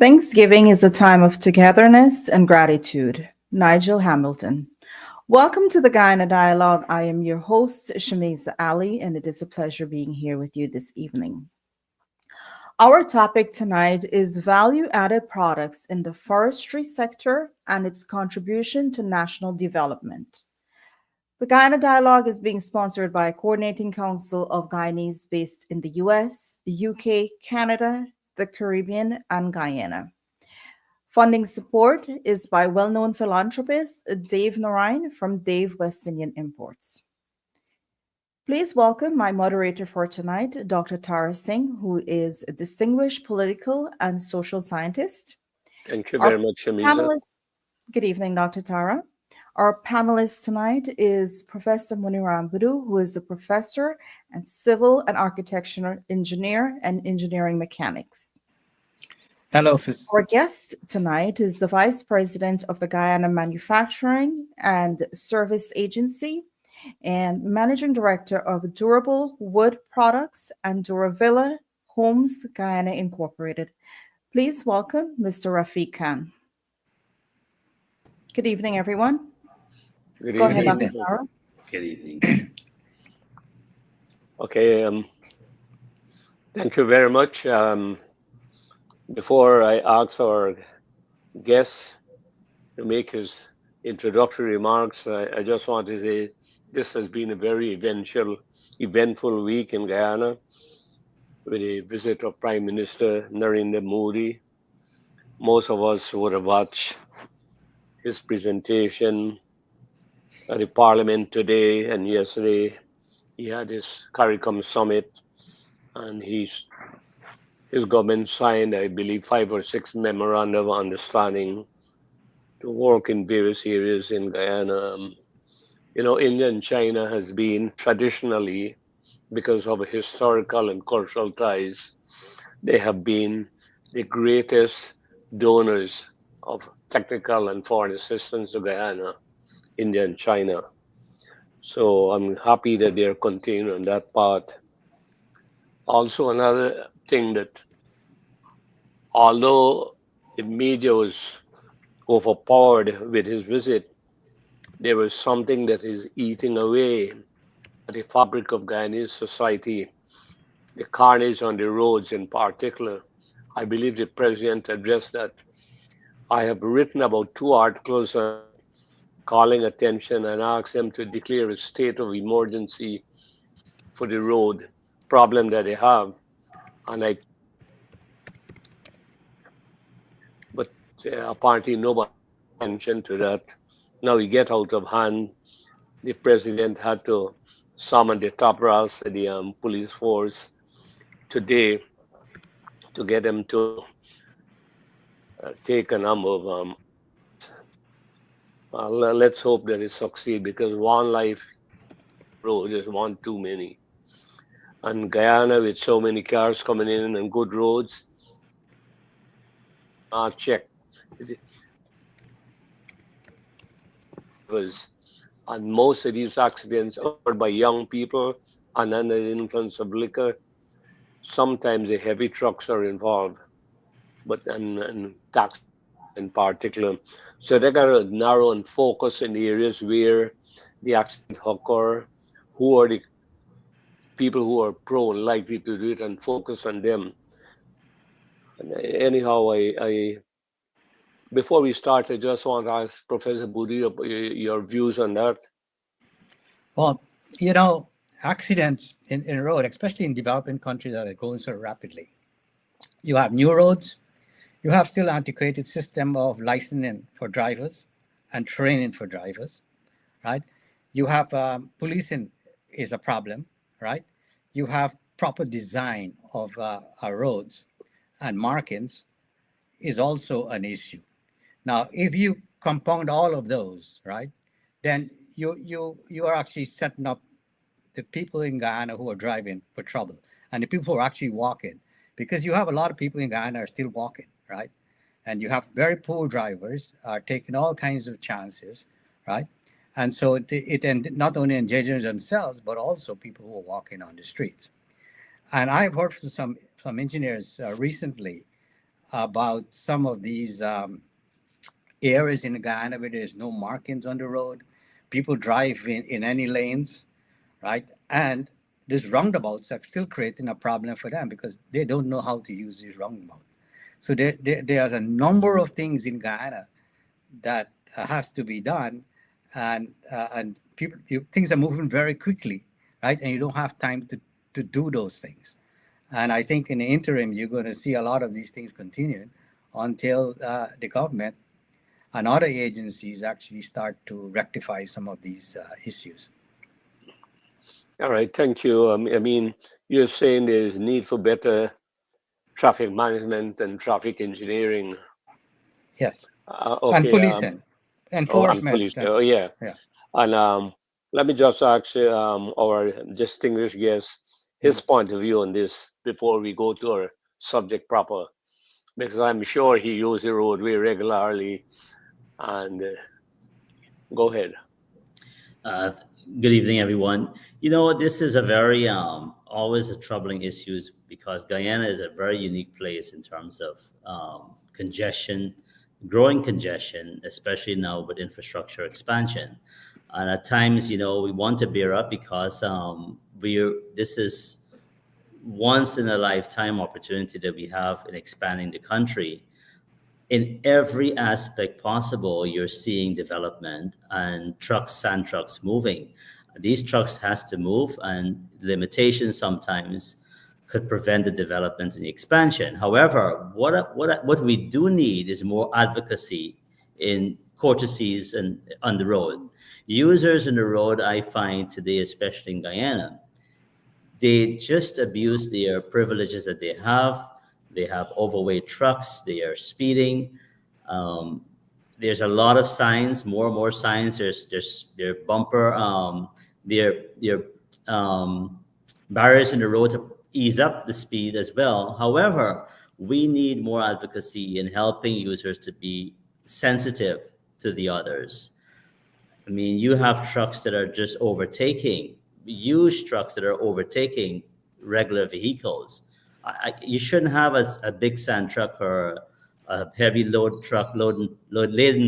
Thanksgiving is a time of togetherness and gratitude. Nigel Hamilton. Welcome to the Guyana Dialogue. I am your host, Shamiza Ali, and it is a pleasure being here with you this evening. Our topic tonight is value added products in the forestry sector and its contribution to national development. The Guyana Dialogue is being sponsored by a coordinating council of Guyanese based in the US, the UK, Canada, the Caribbean, and Guyana. Funding support is by well known philanthropist Dave Narine from Dave West Indian Imports. Please welcome my moderator for tonight, Dr. Tara Singh, who is a distinguished political and social scientist. Thank you Our very much, Shamiza. panelist, good evening, Dr. Tara. Our panelist tonight is Professor Muniram Budu, who is a professor and civil and architectural engineer and engineering mechanics. Hello. Our guest tonight is the Vice President of the Guyana Manufacturing and Service Agency and Managing Director of Durable Wood Products and Duravilla Homes Guyana Incorporated. Please welcome Mr. Rafeek Khan. Good evening, everyone. Good Go ahead, evening. Dr. Tara. Good evening. Okay, thank you very much. Before I ask our guest to make his introductory remarks, I just want to say this has been a very eventful week in Guyana with a visit of Prime Minister Narendra Modi. Most of us would have watched his presentation at the Parliament today and yesterday. He had his CARICOM summit, and his government signed, I believe, 5 or 6 memoranda of understanding to work in various areas in Guyana. India and China has been traditionally, because of historical and cultural ties, they have been the greatest donors of technical and foreign assistance to Guyana, India and China. So I'm happy that they're continuing on that path. Also, another thing that, although the media was overpowered with his visit, there was something that is eating away at the fabric of Guyanese society, the carnage on the roads in particular. I believe the president addressed that. I have written about 2 articles calling attention and asked them to declare a state of emergency for the road problem that they have. And but apparently nobody paid attention to that. Now we get out of hand. The president had to summon the top brass of the police force today to get them to take a number of. Let's hope that it succeeds, because one life road is one too many. And Guyana, with so many cars coming in and good roads, check. And most of these accidents are by young people and under the influence of liquor. Sometimes the heavy trucks are involved, but and tax in particular. So they got to narrow and focus in the areas where the accident occur, who are the people who are prone, likely to do it, and focus on them. And anyhow, I before we start, I just want to ask Professor Budi your views on that. Well, accidents in road, especially in developing countries that are growing so rapidly. You have new roads. You have still antiquated system of licensing for drivers and training for drivers, right? You have policing is a problem, right? You have proper design of our roads and markings is also an issue. Now, if you compound all of those, right, then you are actually setting up the people in Guyana who are driving for trouble and the people who are actually walking, because you have a lot of people in Guyana are still walking, right? And you have very poor drivers are taking all kinds of chances, right? And so it not only endangers themselves, but also people who are walking on the streets. And I've heard from some engineers recently about some of these areas in Guyana where there's no markings on the road. People drive in any lanes, right? And these roundabouts are still creating a problem for them because they don't know how to use these roundabouts. So there's a number of things in Guyana that has to be done, and things are moving very quickly, right? And you don't have time to do those things. And I think in the interim, you're going to see a lot of these things continuing until the government and other agencies actually start to rectify some of these issues. All right, thank you. I mean, you're saying there's need for better traffic management and traffic engineering. Yes, and Okay. policing, Oh, and enforcement. police. Oh, yeah. Yeah. And let me just ask our distinguished guest his Mm. point of view on this before we go to our subject proper, because I'm sure he uses the roadway regularly. And go ahead. Uh, Good evening, everyone. This is a very always a troubling issue because Guyana is a very unique place in terms of congestion, growing congestion, especially now with infrastructure expansion. And at times, we want to bear up because this is once in a lifetime opportunity that we have in expanding the country in every aspect possible. You're seeing development and trucks, sand trucks moving. These trucks has to move, and limitations sometimes could prevent the development and the expansion. However, what we do need is more advocacy in courtesies and on the road. Users on the road, I find today, especially in Guyana, they just abuse their privileges that they have. They have overweight trucks. They are speeding. Um, there's a lot of signs, more and more signs. There's their bumper, their barriers in the road to ease up the speed as well. However, we need more advocacy in helping users to be sensitive to the others. I mean, you have trucks that are just overtaking, huge trucks that are overtaking regular vehicles. You shouldn't have a big sand truck or a heavy laden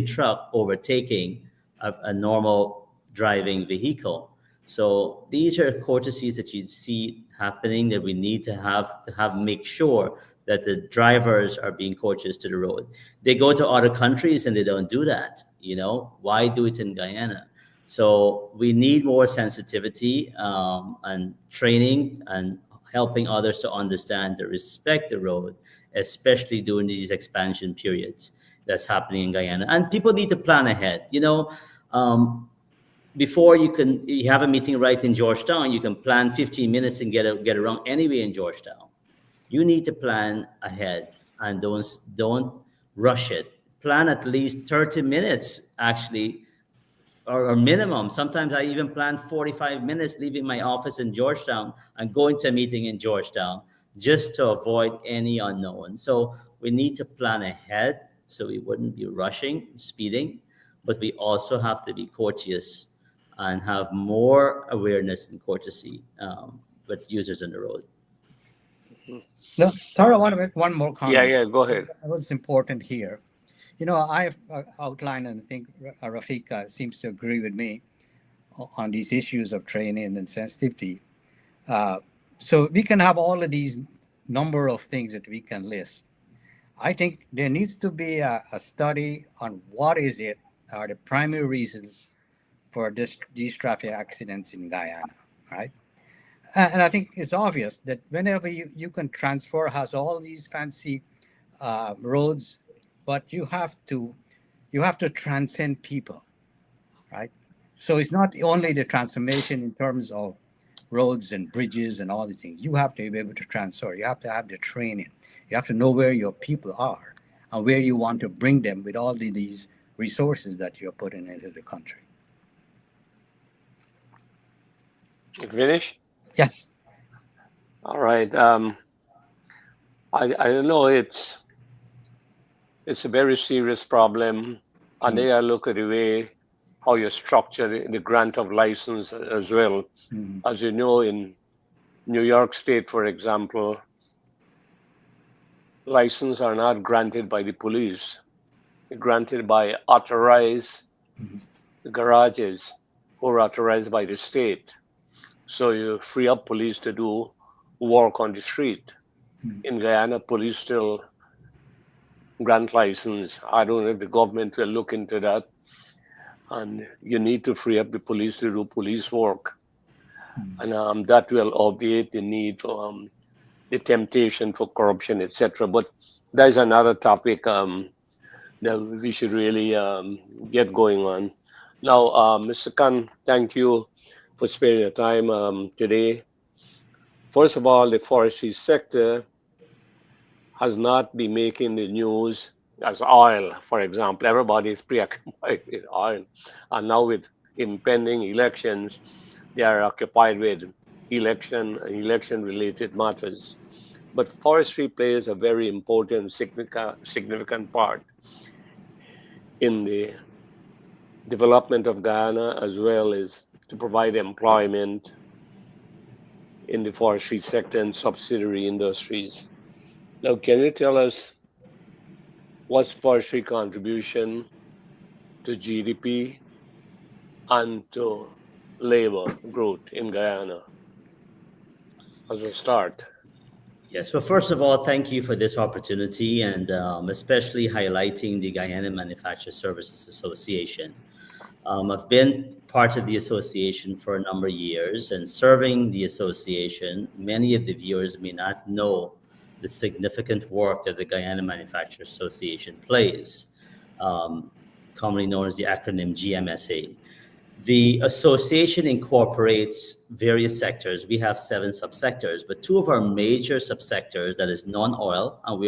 truck overtaking a normal driving vehicle. So these are courtesies that you see happening that we need to have make sure that the drivers are being courteous to the road. They go to other countries and they don't do that. Why do it in Guyana? So we need more sensitivity and training and helping others to understand to respect the road, especially during these expansion periods that's happening in Guyana. And people need to plan ahead. Um, Before you have a meeting right in Georgetown, you can plan 15 minutes and get around anywhere in Georgetown. You need to plan ahead and don't rush it. Plan at least 30 minutes actually, or minimum. Sometimes I even plan 45 minutes leaving my office in Georgetown and going to a meeting in Georgetown just to avoid any unknown. So we need to plan ahead so we wouldn't be rushing, speeding, but we also have to be courteous and have more awareness and courtesy with users on the road. No, Tara, I want to make one more Yeah, comment. yeah, go ahead. What's important here? I've outlined, and I think Rafeek seems to agree with me on these issues of training and sensitivity. So we can have all of these number of things that we can list. I think there needs to be a study on what is it are the primary reasons for these traffic accidents in Guyana, right? And I think it's obvious that whenever you can transfer has all these fancy roads, but you have to transcend people, right? So it's not only the transformation in terms of roads and bridges and all these things. You have to be able to transfer. You have to have the training. You have to know where your people are and where you want to bring them with all these resources that you're putting into the country. You finish? Yes. All right. I don't know. It's a very serious problem, and Mm-hmm. they are look at the way how you structure the grant of license as well. Mm-hmm. As you know, in New York State, for example, licenses are not granted by the police, they're granted by authorized garages who are authorized by the state. So you free up police to do work on the street. In Guyana, police still grant license. I don't know if the government will look into that. And you need to free up the police to do police work. And that will obviate the need for the temptation for corruption, etc. But that is another topic that we should really get going on. Now, Mr. Khan, thank you for sparing your time today. First of all, the forestry sector has not been making the news as oil, for example. Everybody is preoccupied with oil. And now with impending elections, they are occupied with election related matters. But forestry plays a very important, significant part in the development of Guyana, as well as to provide employment in the forestry sector and subsidiary industries. Now, can you tell us what's forestry contribution to GDP and to labor growth in Guyana as a start? Yes, well, first of all, thank you for this opportunity and especially highlighting the Guyana Manufacturing Services Association. I've been part of the association for a number of years and serving the association. Many of the viewers may not know the significant work that the Guyana Manufacturing Association plays, commonly known as the acronym GMSA. The association incorporates various sectors. We have 7 subsectors, but 2 of our major subsectors, that is non-oil, and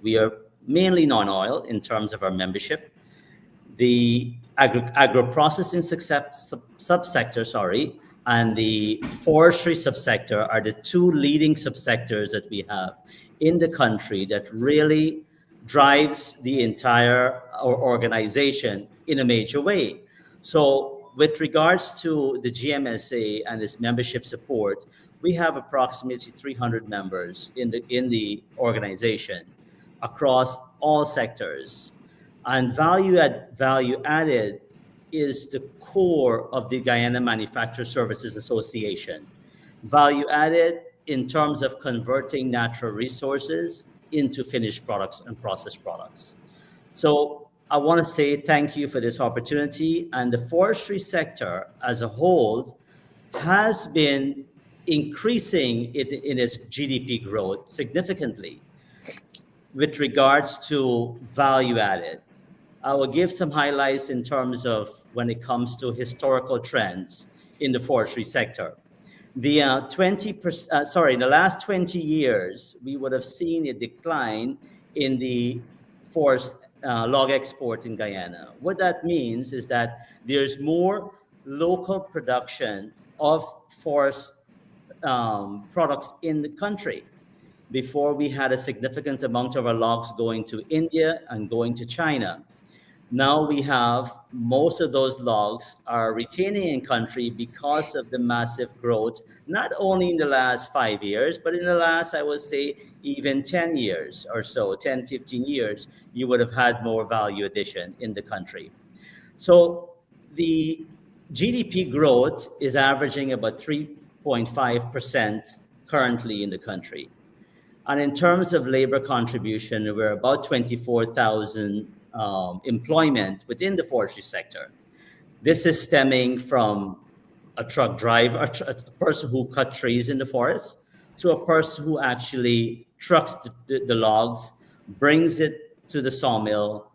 we are mainly non-oil in terms of our membership. The agro-processing subsector, and the forestry subsector are the 2 leading subsectors that we have in the country that really drives the entire organization in a major way. So with regards to the GMSA and its membership support, we have approximately 300 members in the organization across all sectors. And value added is the core of the Guyana Manufacturing Services Association. Value added in terms of converting natural resources into finished products and processed products. So I want to say thank you for this opportunity. And the forestry sector as a whole has been increasing in its GDP growth significantly. With regards to value added, I will give some highlights in terms of when it comes to historical trends in the forestry sector. The in the last 20 years, we would have seen a decline in the forest log export in Guyana. What that means is that there's more local production of forest products in the country. Before, we had a significant amount of our logs going to India and going to China. Now we have most of those logs are retaining in country because of the massive growth, not only in the last 5 years, but in the last, I would say, even 10 years or so, 10, 15 years, you would have had more value addition in the country. So the GDP growth is averaging about 3.5% currently in the country. And in terms of labor contribution, we're about 24,000 employment within the forestry sector. This is stemming from a truck driver, a person who cut trees in the forest, to a person who actually trucks the logs, brings it to the sawmill.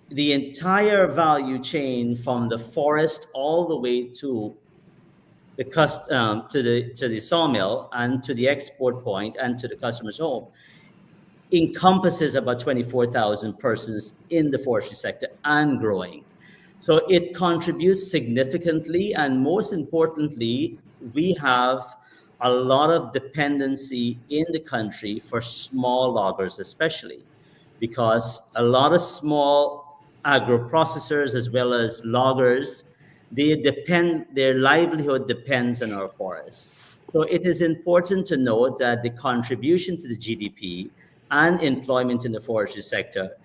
The entire value chain from the forest all the way to the sawmill and to the export point and to the customer's home encompasses about 24,000 persons in the forestry sector and growing. So it contributes significantly, and most importantly, we have a lot of dependency in the country for small loggers especially, because a lot of small agro-processors as well as loggers, their livelihood depends on our forests. So it is important to note that the contribution to the GDP and employment in the forestry sector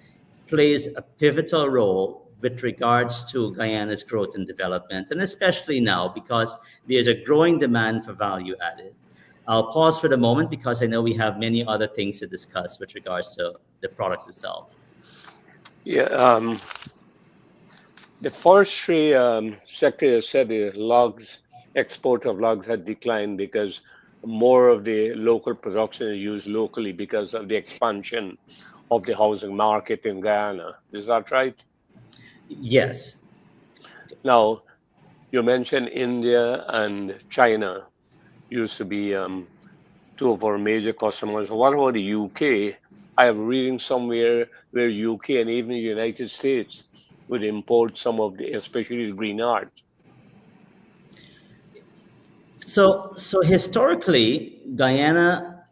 plays a pivotal role with regards to Guyana's growth and development, and especially now because there's a growing demand for value added. I'll pause for the moment because I know we have many other things to discuss with regards to the products itself. Yeah, the forestry sector has said the logs, export of logs had declined because more of the local production is used locally because of the expansion of the housing market in Guyana. Is that right? Yes. Now, you mentioned India and China used to be two of our major customers. What about the UK? I am reading somewhere where UK and even the United States would import some of the, especially the green art. So historically, Guyana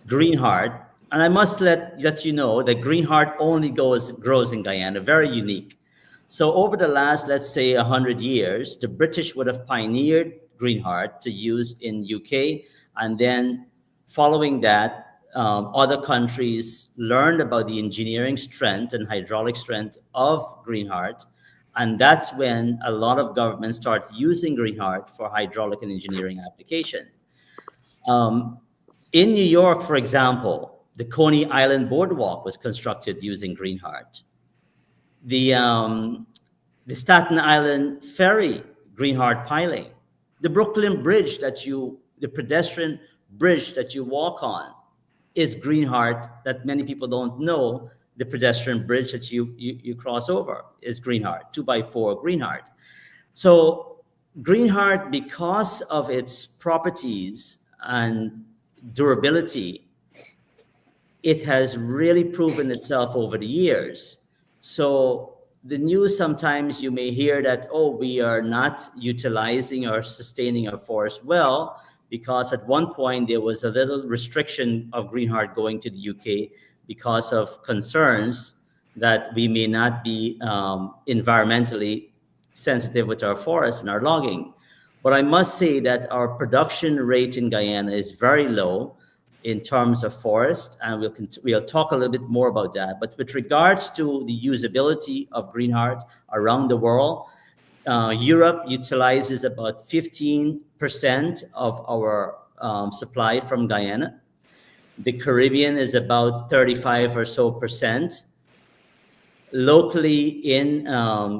green heart, and I must let you know that green heart only grows in Guyana, very unique. So over the last, let's say, 100 years, the British would have pioneered green heart to use in UK, and then following that, other countries learned about the engineering strength and hydraulic strength of green heart, and that's when a lot of governments start using green heart for hydraulic and engineering application. Um, in New York, for example, the Coney Island Boardwalk was constructed using green heart. The the Staten Island Ferry, green heart piling, the Brooklyn Bridge the pedestrian bridge that you walk on is green heart that many people don't know. The pedestrian bridge that you cross over is green heart, 2x4 green heart. So green heart, because of its properties and durability, it has really proven itself over the years. So the news, sometimes you may hear that, oh, we are not utilizing or sustaining our forest well, because at one point there was a little restriction of green heart going to the UK because of concerns that we may not be environmentally sensitive with our forests and our logging. But I must say that our production rate in Guyana is very low in terms of forest, and we'll talk a little bit more about that. But with regards to the usability of green heart around the world, Europe utilizes about 15% of our supply from Guyana. The Caribbean is about 35 or so percent. Locally in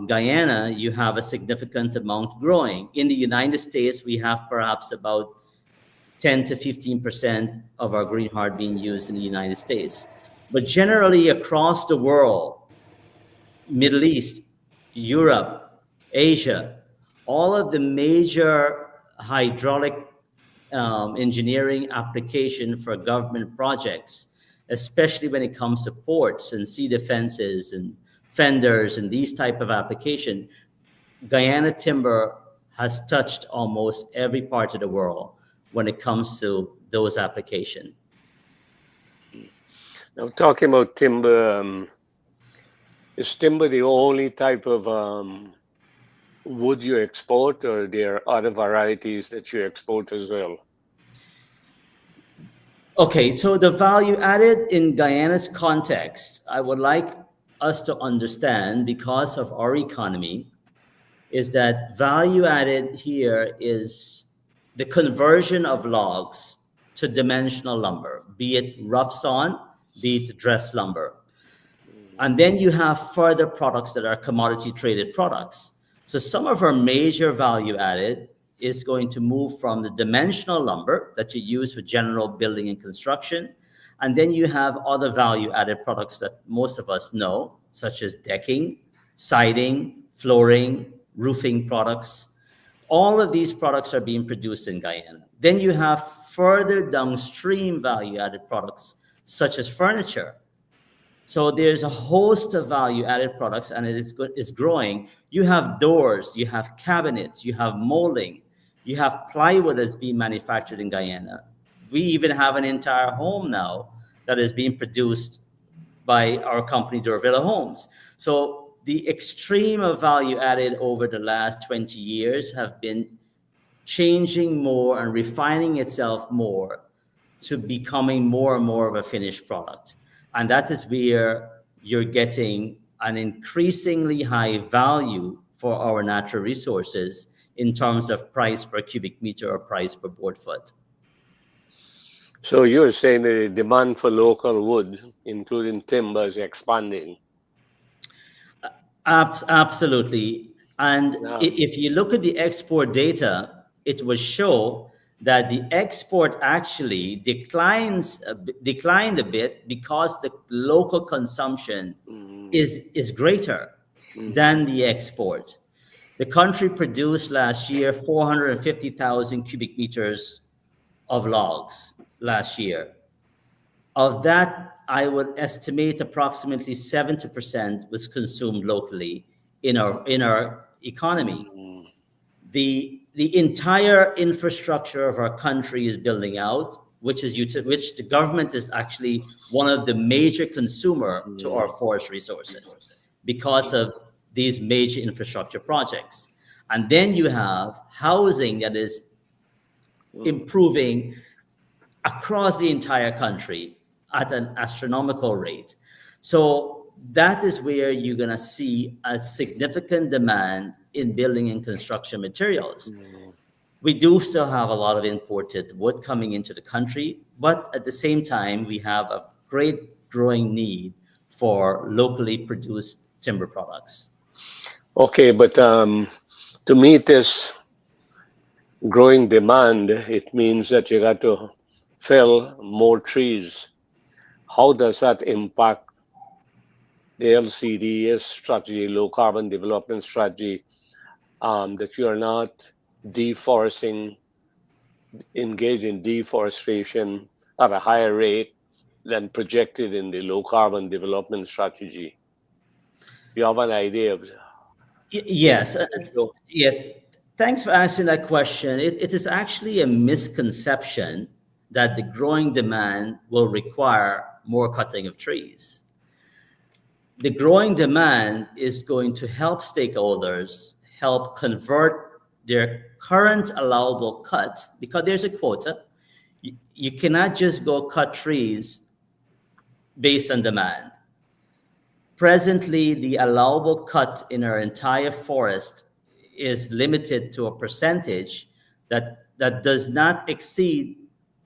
Guyana, you have a significant amount growing. In the United States, we have perhaps about 10 to 15% of our green heart being used in the United States. But generally across the world, Middle East, Europe, Asia, all of the major hydraulic engineering application for government projects, especially when it comes to ports and sea defenses and fenders and these type of application, Guyana timber has touched almost every part of the world when it comes to those applications. Now, talking about timber, is timber the only type of wood you export, or there are other varieties that you export as well? Okay, so the value added in Guyana's context, I would like us to understand, because of our economy, is that value added here is the conversion of logs to dimensional lumber, be it rough sawn, be it dressed lumber. And then you have further products that are commodity traded products. So some of our major value added is going to move from the dimensional lumber that you use for general building and construction. And then you have other value added products that most of us know, such as decking, siding, flooring, roofing products. All of these products are being produced in Guyana. Then you have further downstream value added products, such as furniture. So there's a host of value-added products, and it's growing. You have doors, you have cabinets, you have molding, you have plywood that's being manufactured in Guyana. We even have an entire home now that is being produced by our company, Dorvilla Homes. So the extreme of value added over the last 20 years have been changing more and refining itself more to becoming more and more of a finished product. And that is where you're getting an increasingly high value for our natural resources in terms of price per cubic meter or price per board foot. So you're saying the demand for local wood, including timber, is expanding. Absolutely. And Yeah. if you look at the export data, it will show that the export actually declined a bit because the local consumption Mm, is greater than the export. The country produced last year 450,000 cubic meters of logs last year. Of that, I would estimate approximately 70% was consumed locally in our economy. mm, The entire infrastructure of our country is building out, which the government is actually one of the major consumer to our mm, forest resources because of these major infrastructure projects. And then you have housing that is mm. improving across the entire country at an astronomical rate. So that is where you're going to see a significant demand in building and construction materials. We do still have a lot of imported wood coming into the country, but at the same time, we have a great growing need for locally produced timber products. Okay, but to meet this growing demand, it means that you got to fell more trees. How does that impact the LCDS strategy, low carbon development strategy, that you are not deforesting, engaged in deforestation at a higher rate than projected in the low carbon development strategy? You have an idea of Yes, so, yes. Thanks for asking that question. It is actually a misconception that the growing demand will require more cutting of trees. The growing demand is going to help stakeholders help convert their current allowable cut because there's a quota. You cannot just go cut trees based on demand. Presently, the allowable cut in our entire forest is limited to a percentage that does not exceed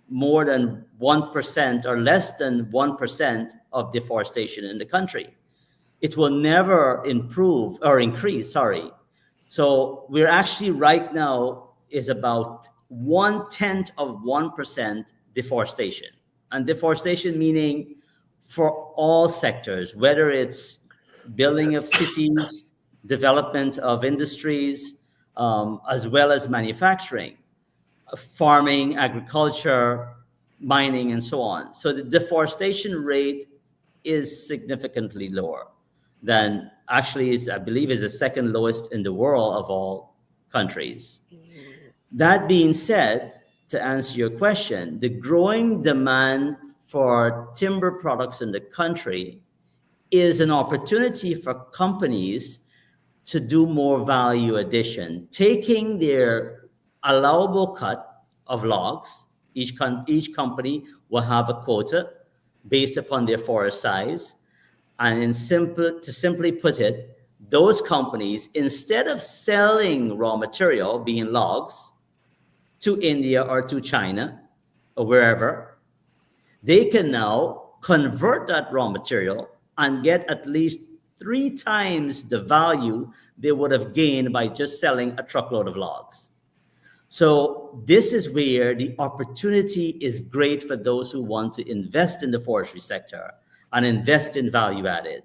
more than 1% or less than 1% of deforestation in the country. It will never improve or increase, sorry. So we're actually right now is about 1/10 of 1% deforestation. And deforestation meaning for all sectors, whether it's building of cities, development of industries, as well as manufacturing, farming, agriculture, mining, and so on. So the deforestation rate is significantly lower than actually is, I believe, is the second lowest in the world of all countries. That being said, to answer your question, the growing demand for timber products in the country is an opportunity for companies to do more value addition, taking their allowable cut of logs. Each company will have a quota based upon their forest size. And to simply put it, those companies, instead of selling raw material, being logs, to India or to China or wherever, they can now convert that raw material and get at least 3 times the value they would have gained by just selling a truckload of logs. So this is where the opportunity is great for those who want to invest in the forestry sector and invest in value added.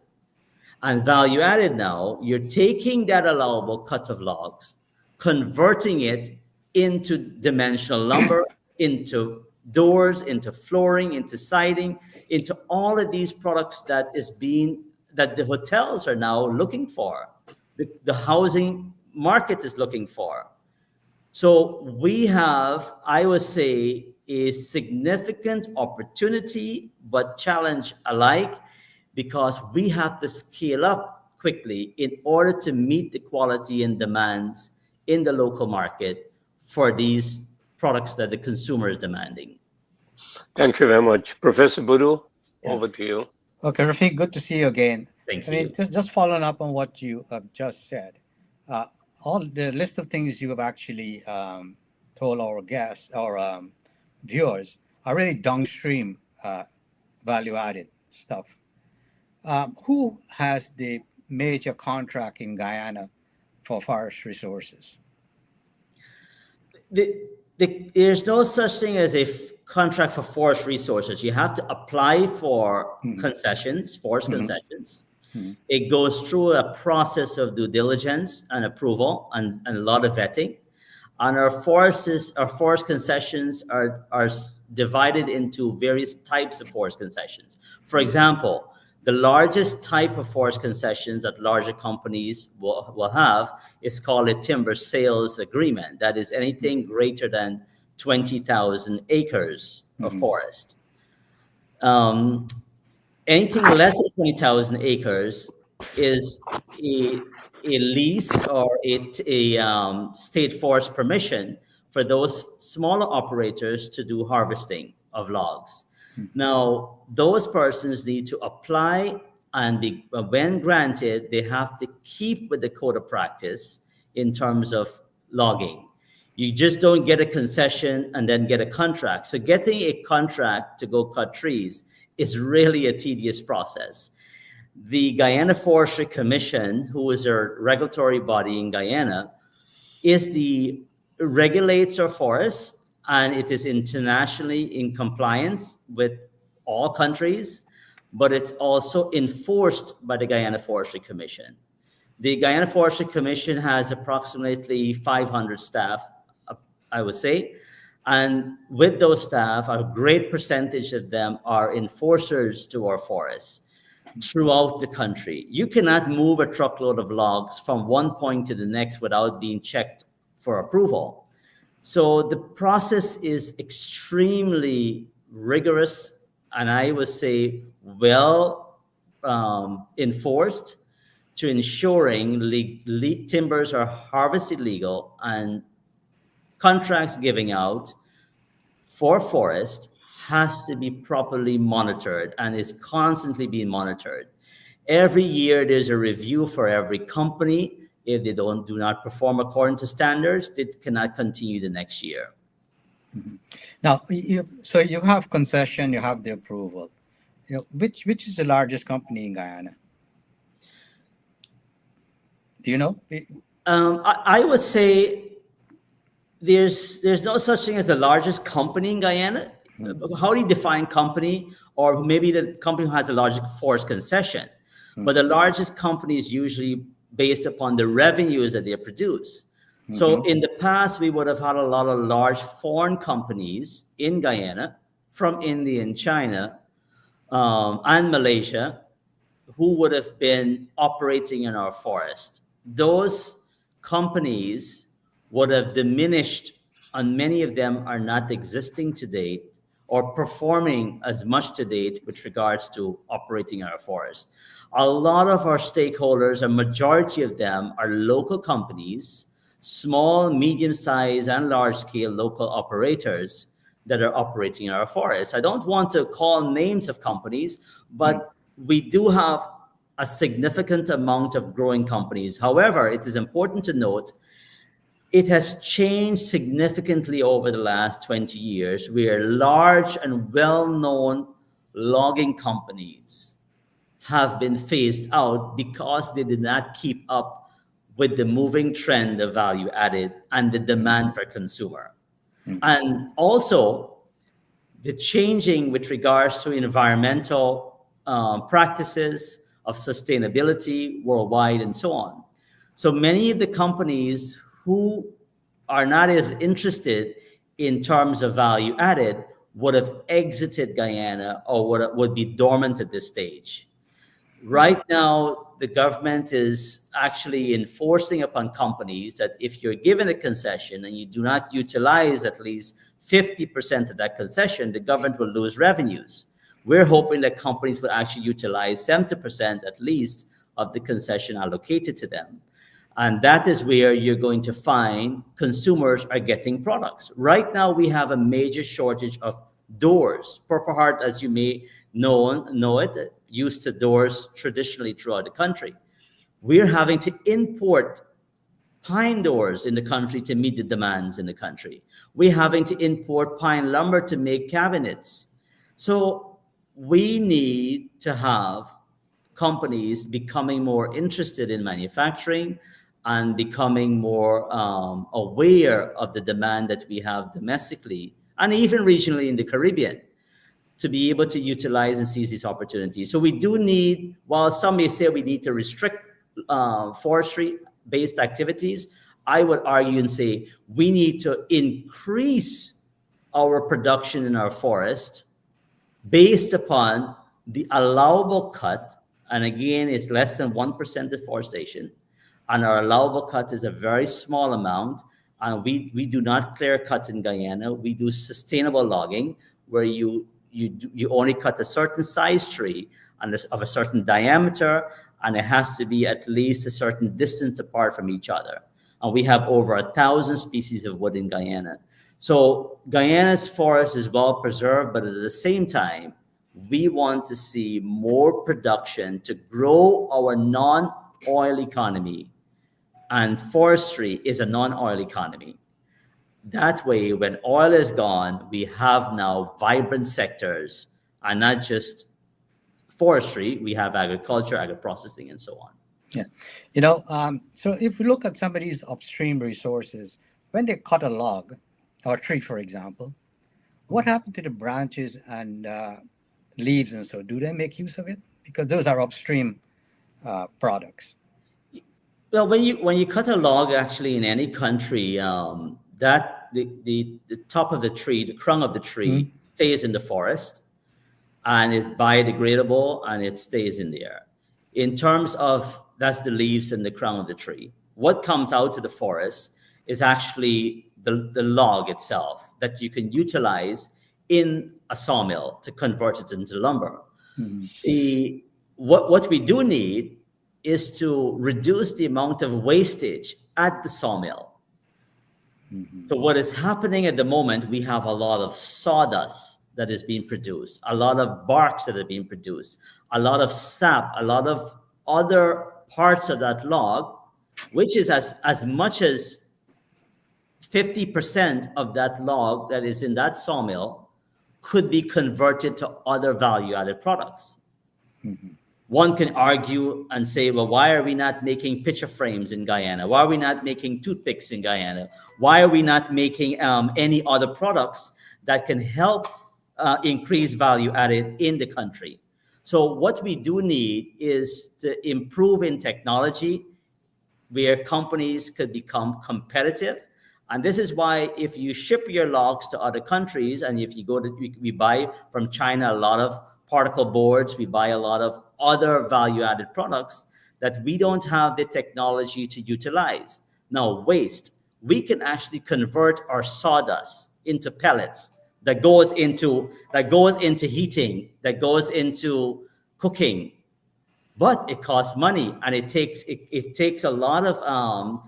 And value added now, you're taking that allowable cut of logs, converting it into dimensional lumber, into doors, into flooring, into siding, into all of these products that the hotels are now looking for, the housing market is looking for. So we have, I would say, a significant opportunity, but challenge alike, because we have to scale up quickly in order to meet the quality and demands in the local market for these products that the consumer is demanding. Thank you very much. Professor Budu, Yeah. over to you. Okay, Rafeek, good to see you again. Thank I mean, you. just following up on what you have just said, uh, all the list of things you have actually told our guests, our viewers, are really downstream value added stuff. Who has the major contract in Guyana for forest resources? There's no such thing as a contract for forest resources. You have to apply for Mhm. concessions, forest Mhm. concessions. Mhm. It goes through a process of due diligence and approval and a lot of vetting. And our forest concessions are divided into various types of forest concessions. For example, the largest type of forest concessions that larger companies will have is called a timber sales agreement. That is anything greater than 20,000 acres of Mhm. forest. Um, Anything less than 20,000 acres is a lease or a state forest permission for those smaller operators to do harvesting of logs. Now, those persons need to apply, and when granted, they have to keep with the code of practice in terms of logging. You just don't get a concession and then get a contract. So getting a contract to go cut trees is really a tedious process. The Guyana Forestry Commission, who is a regulatory body in Guyana, is the regulates our forests, and it is internationally in compliance with all countries, but it's also enforced by the Guyana Forestry Commission. The Guyana Forestry Commission has approximately 500 staff, I would say. And with those staff, a great percentage of them are enforcers to our forests throughout the country. You cannot move a truckload of logs from one point to the next without being checked for approval. So the process is extremely rigorous, and I would say well enforced, to ensuring timbers are harvested legal and contracts giving out for forest has to be properly monitored and is constantly being monitored. Every year there's a review for every company. If they do not perform according to standards, they cannot continue the next year. Mhm. Now, so you have concession, you have the approval. Which is the largest company in Guyana? Do you know? I would say there's no such thing as the largest company in Guyana. How do you define company? Or maybe the company who has the largest forest concession. But the largest company is usually based upon the revenues that they produce. So in the past, we would have had a lot of large foreign companies in Guyana from India and China and Malaysia who would have been operating in our forest. Those companies would have diminished, and many of them are not existing to date or performing as much to date with regards to operating in our forest. A lot of our stakeholders, a majority of them, are local companies, small, medium-sized, and large-scale local operators that are operating in our forests. I don't want to call names of companies, but we do have a significant amount of growing companies. However, it is important to note it has changed significantly over the last 20 years, where large and well-known logging companies have been phased out because they did not keep up with the moving trend of value added and the demand for consumer. And also the changing with regards to environmental practices of sustainability worldwide and so on. So many of the companies who are not as interested in terms of value added would have exited Guyana or would be dormant at this stage. Right now, the government is actually enforcing upon companies that if you're given a concession and you do not utilize at least 50% of that concession, the government will lose revenues. We're hoping that companies will actually utilize 70% at least of the concession allocated to them. And that is where you're going to find consumers are getting products. Right now, we have a major shortage of doors. Purple Heart, as you may know it, used to doors traditionally throughout the country. We're having to import pine doors in the country to meet the demands in the country. We're having to import pine lumber to make cabinets. So we need to have companies becoming more interested in manufacturing and becoming more aware of the demand that we have domestically and even regionally in the Caribbean, to be able to utilize and seize these opportunities. So we do need, while some may say we need to restrict forestry-based activities, I would argue and say we need to increase our production in our forest based upon the allowable cut. And again, it's less than 1% deforestation. And our allowable cut is a very small amount. And we do not clear cuts in Guyana. We do sustainable logging, where you only cut a certain size tree and of a certain diameter, and it has to be at least a certain distance apart from each other. And we have over 1,000 species of wood in Guyana. So Guyana's forest is well preserved, but at the same time, we want to see more production to grow our non-oil economy. And forestry is a non-oil economy. That way, when oil is gone, we have now vibrant sectors, and not just forestry. We have agriculture, agri-processing, and so on. Yeah. So if we look at some of these upstream resources, when they cut a log or a tree, for example, what happened to the branches and leaves and so? Do they make use of it? Because those are upstream products. Well, when you cut a log, actually in any country, that the top of the tree, the crown of the tree, stays in the forest and is biodegradable, and it stays in there. In terms of, that's the leaves and the crown of the tree. What comes out to the forest is actually the log itself that you can utilize in a sawmill to convert it into lumber. What we do need is to reduce the amount of wastage at the sawmill. So what is happening at the moment, we have a lot of sawdust that is being produced, a lot of barks that are being produced, a lot of sap, a lot of other parts of that log, which is as much as 50% of that log that is in that sawmill could be converted to other value-added products. One can argue and say, well, why are we not making picture frames in Guyana? Why are we not making toothpicks in Guyana? Why are we not making any other products that can help increase value added in the country? So what we do need is to improve in technology where companies could become competitive. And this is why if you ship your logs to other countries, and if you go to, we buy from China a lot of particle boards, we buy a lot of other value-added products that we don't have the technology to utilize. Now, waste, we can actually convert our sawdust into pellets that goes into heating, that goes into cooking, but it costs money, and it takes a lot of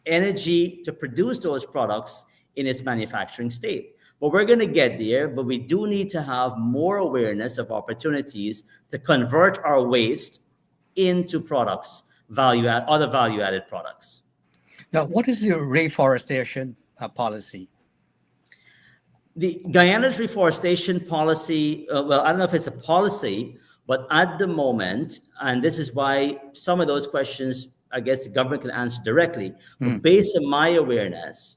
energy to produce those products in its manufacturing state. But we're going to get there, but we do need to have more awareness of opportunities to convert our waste into products, other value-added products. Now, what is the reforestation policy? The Guyana's reforestation policy, well, I don't know if it's a policy, but at the moment, and this is why some of those questions, I guess the government can answer directly, but based on my awareness,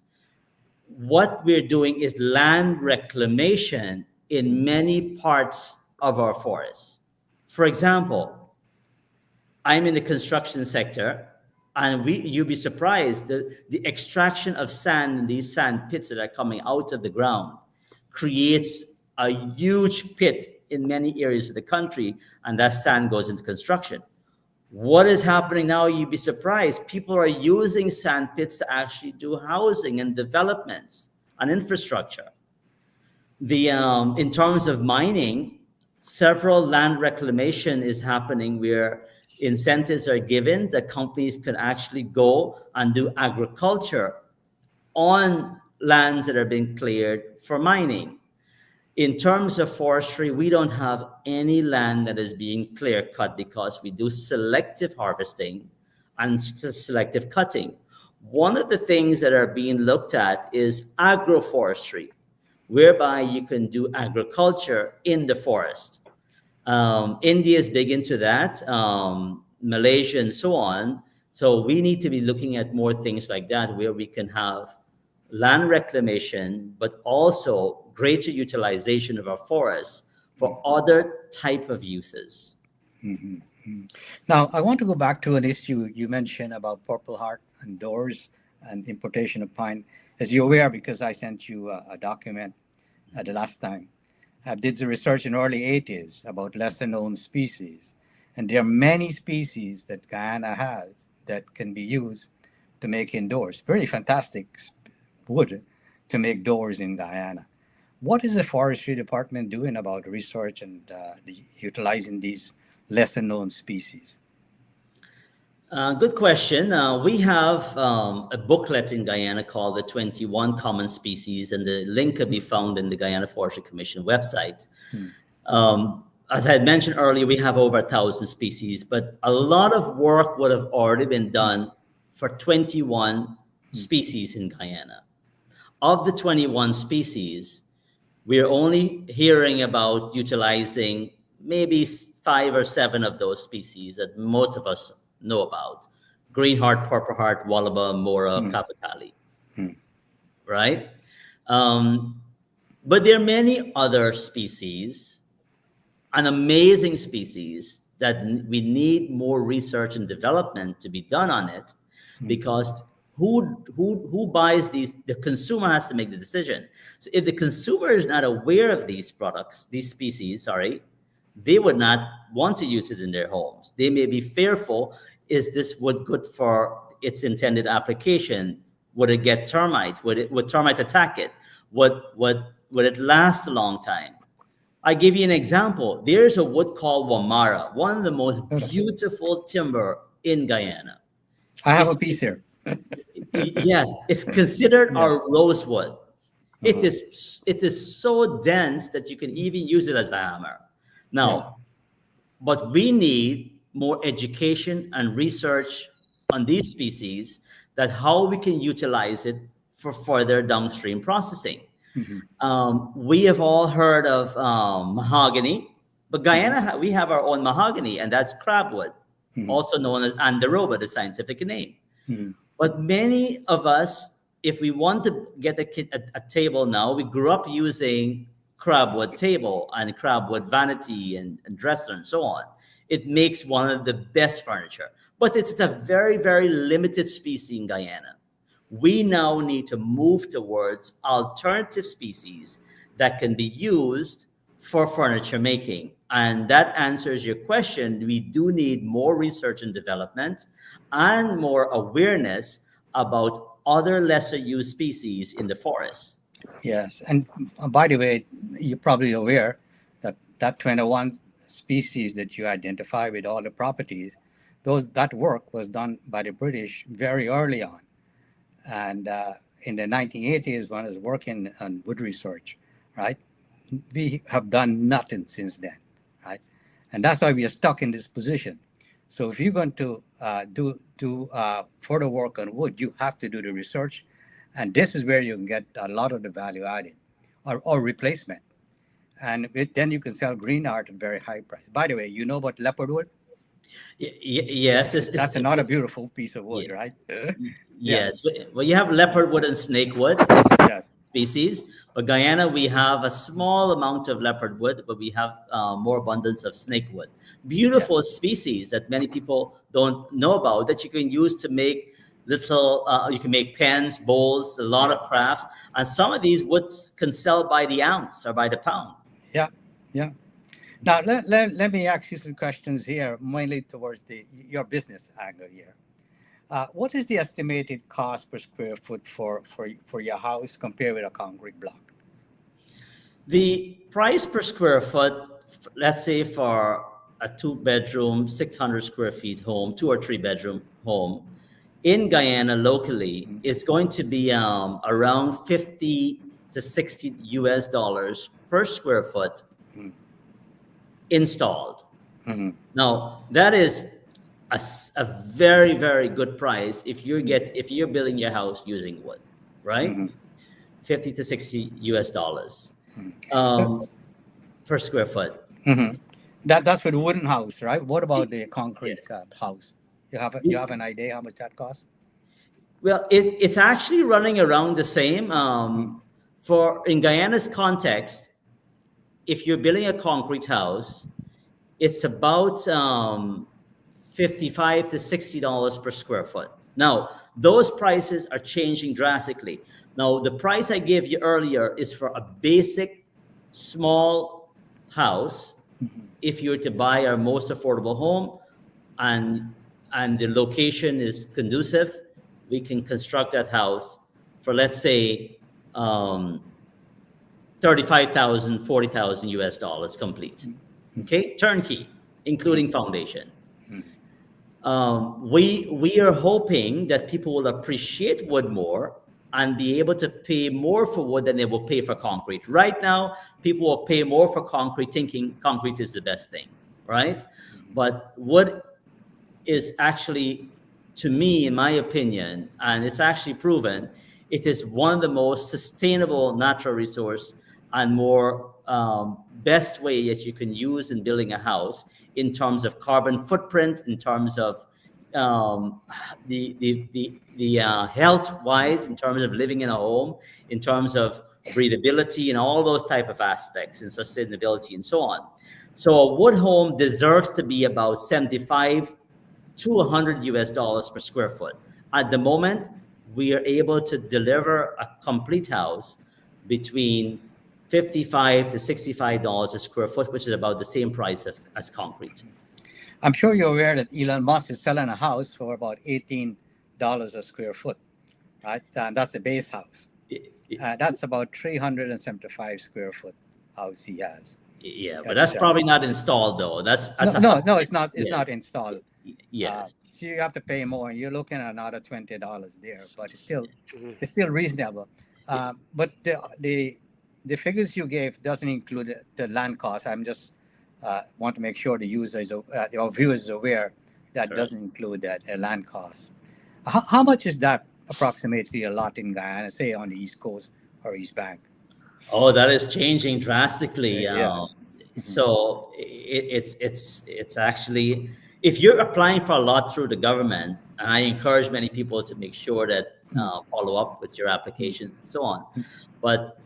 what we're doing is land reclamation in many parts of our forests. For example, I'm in the construction sector, and you'd be surprised that the extraction of sand in these sand pits that are coming out of the ground creates a huge pit in many areas of the country, and that sand goes into construction. What is happening now, you'd be surprised. People are using sand pits to actually do housing and developments and infrastructure. In terms of mining, several land reclamation is happening where incentives are given that companies can actually go and do agriculture on lands that are being cleared for mining. In terms of forestry, we don't have any land that is being clear cut because we do selective harvesting and selective cutting. One of the things that are being looked at is agroforestry, whereby you can do agriculture in the forest. India is big into that, Malaysia and so on. So we need to be looking at more things like that, where we can have land reclamation, but also greater utilization of our forests for other type of uses. Mhm, mhm. Now, I want to go back to an issue you mentioned about Purple Heart and doors and importation of pine. As you're aware, because I sent you a document the last time, I did the research in early 80s about lesser known species. And there are many species that Guyana has that can be used to make indoors. Very fantastic wood to make doors in Guyana. What is the forestry department doing about research and utilizing these lesser known species? Good question. We have a booklet in Guyana called the 21 Common Species, and the link can be found in the Guyana Forestry Commission website. As I had mentioned earlier, we have over 1,000 species, but a lot of work would have already been done for 21 species in Guyana. Of the 21 species, we're only hearing about utilizing maybe 5 or 7 of those species that most of us know about: green heart, purple heart, wallaba, mora, kapitali, right? But there are many other species, an amazing species, that we need more research and development to be done on it, because who buys these? The consumer has to make the decision. So if the consumer is not aware of these products, these species, sorry, they would not want to use it in their homes. They may be fearful: is this wood good for its intended application? Would it get termite? Would termite attack it? Would it last a long time? I give you an example. There's a wood called Wamara, one of the most beautiful timber in Guyana. I have a It's, piece here. yes, it's considered Yes. our rosewood. It is so dense that you can even use it as a hammer. Now, Yes. but we need more education and research on these species, that how we can utilize it for further downstream processing. We have all heard of mahogany, but Guyana, we have our own mahogany, and that's crabwood, also known as Andaroba, the scientific name. But many of us, if we want to get a table now, we grew up using crabwood table and crabwood vanity and dresser and so on. It makes one of the best furniture, but it's a very, very limited species in Guyana. We now need to move towards alternative species that can be used for furniture making. And that answers your question. We do need more research and development and more awareness about other lesser used species in the forest. Yes. And by the way, you're probably aware that that 21 species that you identify with all the properties, that work was done by the British very early on. And in the 1980s, when I was working on wood research, right, we have done nothing since then, right? And that's why we are stuck in this position. So if you're going to do further work on wood, you have to do the research. And this is where you can get a lot of the value added or replacement. And then you can sell green art at very high price. By the way, you know about leopard wood? Yes, That's another beautiful piece of wood, yeah, right? yes. Well, you have leopard wood and snake wood Yes. species, but Guyana, we have a small amount of leopard wood, but we have more abundance of snake wood. Beautiful species that many people don't know about, that you can use to make little, you can make pens, bowls, a lot of crafts. And some of these woods can sell by the ounce or by the pound. Yeah, yeah. Now, let me ask you some questions here, mainly towards your business angle here. What is the estimated cost per square foot for your house compared with a concrete block? The price per square foot, let's say for a 2-bedroom, 600 square feet home, 2 or 3 bedroom home in Guyana locally, is going to be around 50 to $60 per square foot installed. Now that is a very, very good price if you're building your house using wood, right? 50 to $60 per square foot. That's with wooden house, right? What about the concrete house? You have an idea how much that costs? Well, it's actually running around the same. For in Guyana's context, if you're building a concrete house, it's about $55 to $60 per square foot. Now, those prices are changing drastically. Now, the price I gave you earlier is for a basic small house. If you were to buy our most affordable home and the location is conducive, we can construct that house for, let's say, $35,000, $40,000 complete. Okay, turnkey, including foundation. We are hoping that people will appreciate wood more and be able to pay more for wood than they will pay for concrete. Right now, people will pay more for concrete, thinking concrete is the best thing, right? But wood is actually, to me, in my opinion, and it's actually proven, it is one of the most sustainable natural resource and more best way that you can use in building a house in terms of carbon footprint, in terms of the health wise, in terms of living in a home, in terms of breathability and all those type of aspects and sustainability and so on. So a wood home deserves to be about $75 to $100 per square foot. At the moment, we are able to deliver a complete house between $55 to $65 a square foot, which is about the same price as concrete. I'm sure you're aware that Elon Musk is selling a house for about $18 a square foot, right? And that's the base house. That's about 375 square foot house he has. Yeah, but that's probably not installed though. No, it's not. It's not installed. Yes. So you have to pay more. You're looking at another $20 there, but it's still reasonable. But the figures you gave doesn't include the land cost. I'm just want to make sure the your viewers is aware that doesn't include that land cost. How much is that approximately a lot in Guyana, say on the East Coast or East Bank? Oh, that is changing drastically. So it's actually, if you're applying for a lot through the government, and I encourage many people to make sure that follow up with your applications and so on, but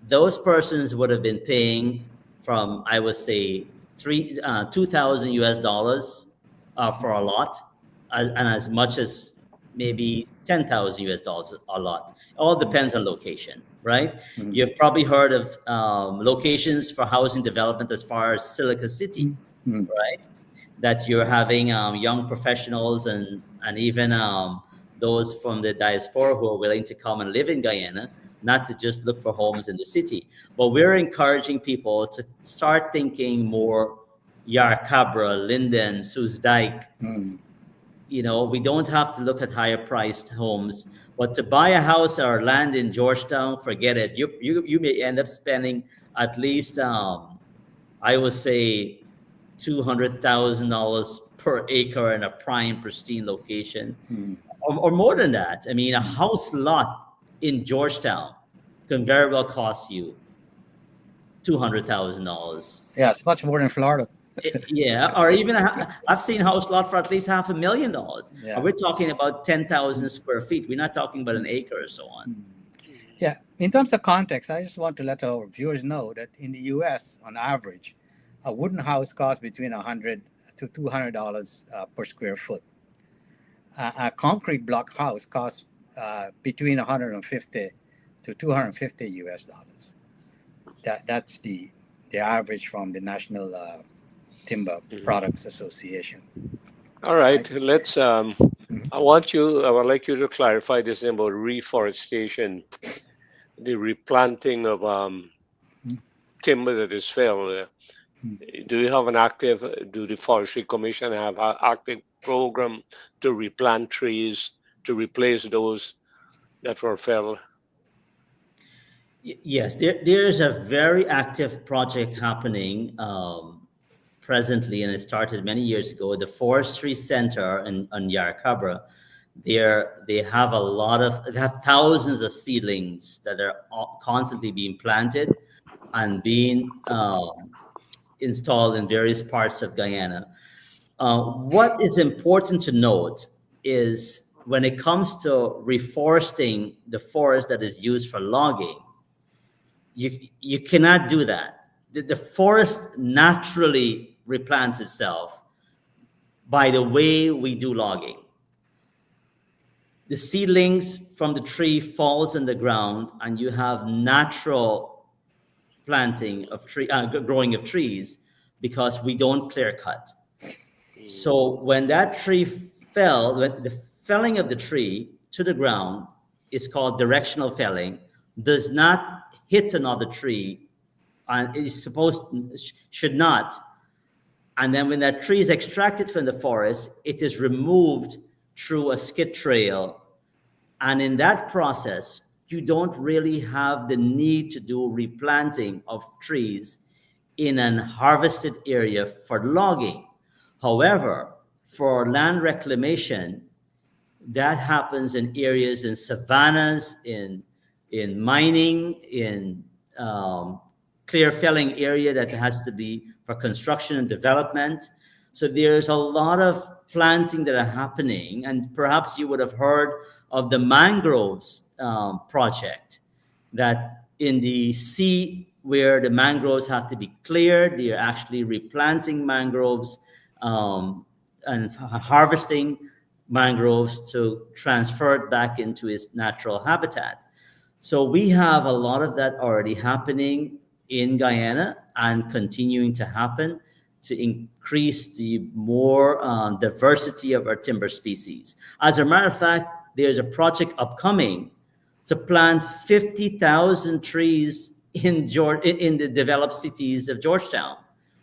those persons would have been paying from, I would say, $2,000 for a lot, and as much as maybe $10,000 a lot. It all depends on location, right? You've probably heard of locations for housing development as far as Silica City, right? That you're having young professionals and even those from the diaspora who are willing to come and live in Guyana, not to just look for homes in the city. But we're encouraging people to start thinking more Yarrababra, Linden, Soosdijk. You know, we don't have to look at higher priced homes, but to buy a house or land in Georgetown, forget it. You may end up spending at least, I would say, $200,000 per acre in a prime, pristine location, or more than that. I mean, a house lot in Georgetown can very well cost you $200,000. Yeah, it's much more than Florida. Yeah, or even I've seen house lot for at least $500,000. Yeah. And we're talking about 10,000 square feet. We're not talking about an acre or so on. Yeah, in terms of context, I just want to let our viewers know that in the U.S., on average, a wooden house costs between $100 to $200 per square foot. A concrete block house costs between $150 to $250. That's the average from the National Timber Products Association. All right, let's. I would like you to clarify this thing about reforestation, the replanting of timber that is felled. Do you have do the Forestry Commission have an active program to replant trees to replace those that were felled? Yes, there's a very active project happening presently, and it started many years ago. The Forestry Center on Yarracabra, they have they have thousands of seedlings that are constantly being planted and being installed in various parts of Guyana. What is important to note is when it comes to reforesting the forest that is used for logging, you cannot do that. The forest naturally replants itself by the way we do logging. The seedlings from the tree falls in the ground, and you have natural planting of growing of trees, because we don't clear cut. So when that tree fell, when the felling of the tree to the ground is called directional felling, does not hit another tree, and it is should not. And then when that tree is extracted from the forest, it is removed through a skid trail. And in that process, you don't really have the need to do replanting of trees in an harvested area for logging. However, for land reclamation, that happens in areas in savannas, in mining, in clear felling area that has to be for construction and development. So there's a lot of planting that are happening, and perhaps you would have heard of the mangroves project, that in the sea where the mangroves have to be cleared, they are actually replanting mangroves and harvesting mangroves to transfer it back into its natural habitat. So we have a lot of that already happening in Guyana and continuing to happen to increase the more diversity of our timber species. As a matter of fact, there's a project upcoming to plant 50,000 trees in the developed cities of Georgetown,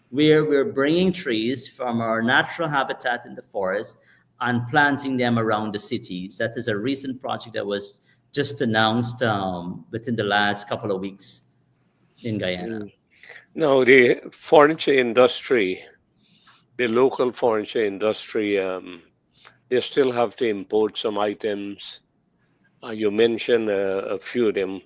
where we're bringing trees from our natural habitat in the forest and planting them around the cities. That is a recent project that was just announced within the last couple of weeks in Guyana. Now, the furniture industry, the local furniture industry, they still have to import some items. You mentioned a few of them,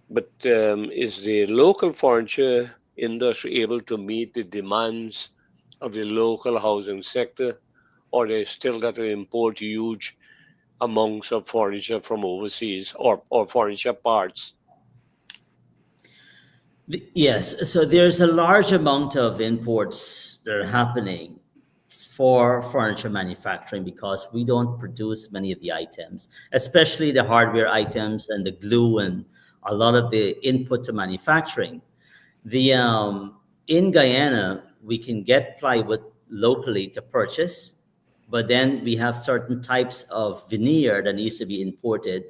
but is the local furniture industry able to meet the demands of the local housing sector, or they still got to import huge amounts of furniture from overseas, or furniture parts? Yes, so there's a large amount of imports that are happening for furniture manufacturing because we don't produce many of the items, especially the hardware items and the glue and a lot of the input to manufacturing. The in Guyana, we can get plywood locally to purchase, but then we have certain types of veneer that needs to be imported